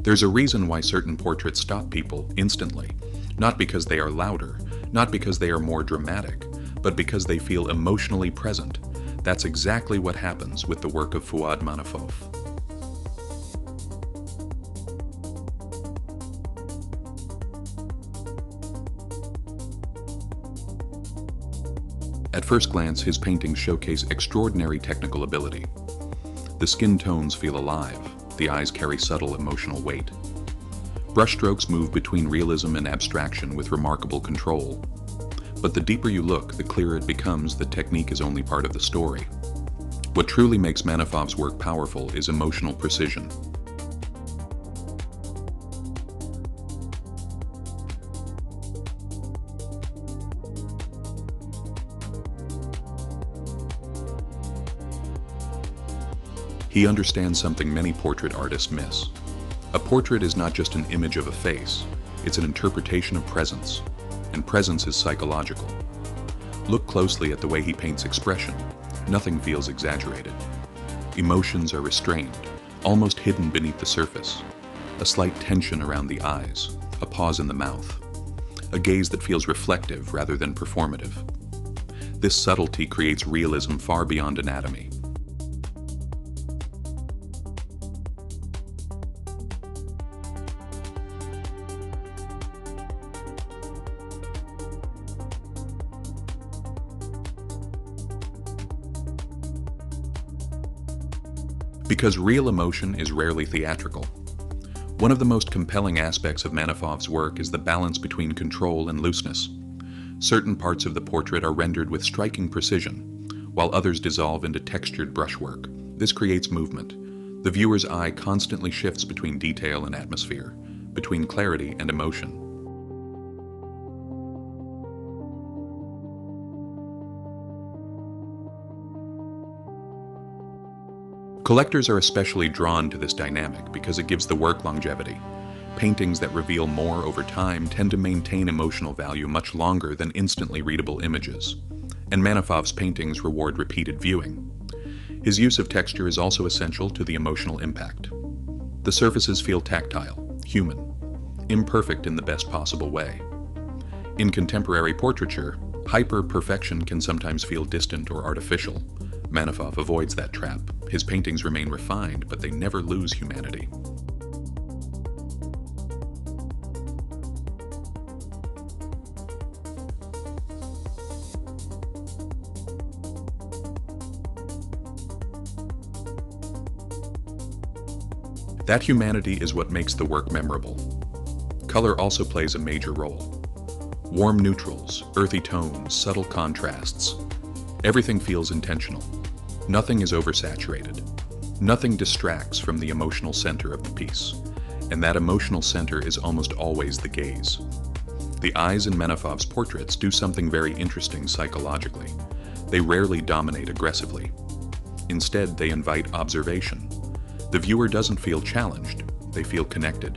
There's a reason why certain portraits stop people instantly, not because they are louder, not because they are more dramatic, but because they feel emotionally present. That's exactly what happens with the work of Fuad Manafov. At first glance, his paintings showcase extraordinary technical ability. The skin tones feel alive, the eyes carry subtle emotional weight. Brushstrokes move between realism and abstraction with remarkable control. But the deeper you look, the clearer it becomes that technique is only part of the story. What truly makes Manafov's work powerful is emotional precision. He understands something many portrait artists miss. A portrait is not just an image of a face, it's an interpretation of presence, and presence is psychological. Look closely at the way he paints expression. Nothing feels exaggerated. Emotions are restrained, almost hidden beneath the surface. A slight tension around the eyes, a pause in the mouth, a gaze that feels reflective rather than performative. This subtlety creates realism far beyond anatomy. Because real emotion is rarely theatrical. One of the most compelling aspects of Manafov's work is the balance between control and looseness. Certain parts of the portrait are rendered with striking precision, while others dissolve into textured brushwork. This creates movement. The viewer's eye constantly shifts between detail and atmosphere, between clarity and emotion. Collectors are especially drawn to this dynamic because it gives the work longevity. Paintings that reveal more over time tend to maintain emotional value much longer than instantly readable images. And Manafov's paintings reward repeated viewing. His use of texture is also essential to the emotional impact. The surfaces feel tactile, human, imperfect in the best possible way. In contemporary portraiture, hyper-perfection can sometimes feel distant or artificial. Manafov avoids that trap. His paintings remain refined, but they never lose humanity. That humanity is what makes the work memorable. Color also plays a major role. Warm neutrals, earthy tones, subtle contrasts. Everything feels intentional. Nothing is oversaturated. Nothing distracts from the emotional center of the piece. And that emotional center is almost always the gaze. The eyes in Manafov's portraits do something very interesting psychologically. They rarely dominate aggressively. Instead, they invite observation. The viewer doesn't feel challenged, they feel connected.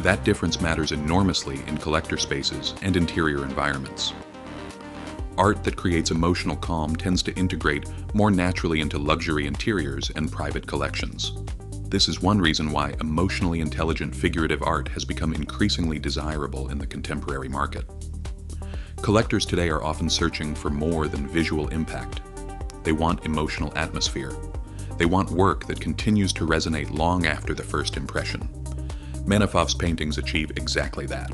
That difference matters enormously in collector spaces and interior environments. Art that creates emotional calm tends to integrate more naturally into luxury interiors and private collections. This is one reason why emotionally intelligent figurative art has become increasingly desirable in the contemporary market. Collectors today are often searching for more than visual impact. They want emotional atmosphere. They want work that continues to resonate long after the first impression. Manafov's paintings achieve exactly that.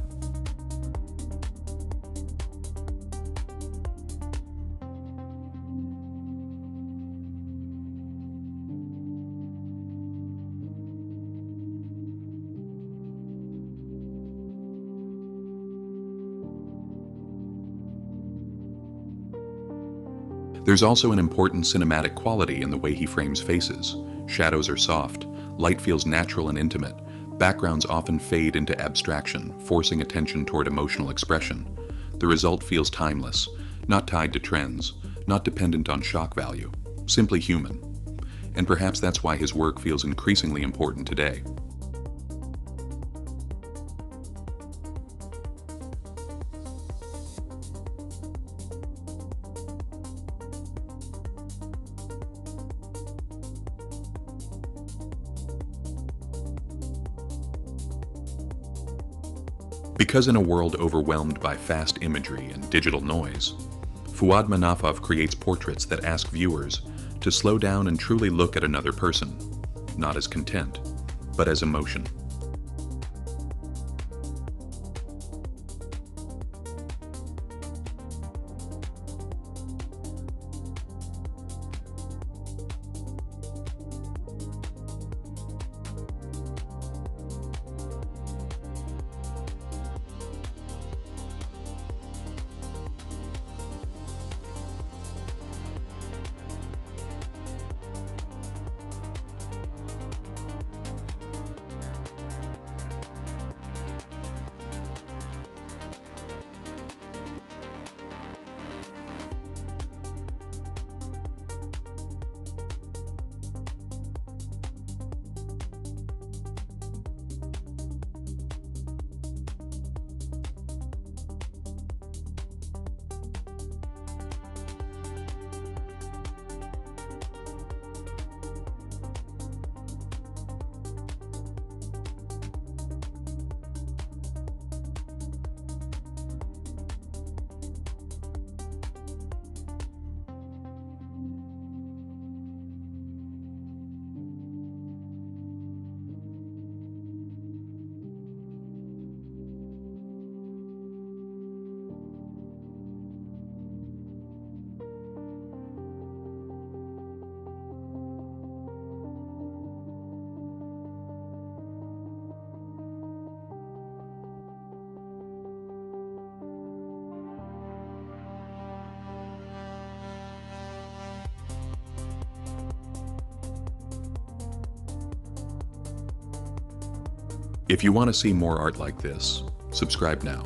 There's also an important cinematic quality in the way he frames faces. Shadows are soft, light feels natural and intimate, backgrounds often fade into abstraction, forcing attention toward emotional expression. The result feels timeless, not tied to trends, not dependent on shock value, simply human. and perhaps that's why his work feels increasingly important today. Because in a world overwhelmed by fast imagery and digital noise, Fuad Manafov creates portraits that ask viewers to slow down and truly look at another person, not as content, but as emotion. If you want to see more art like this, subscribe now.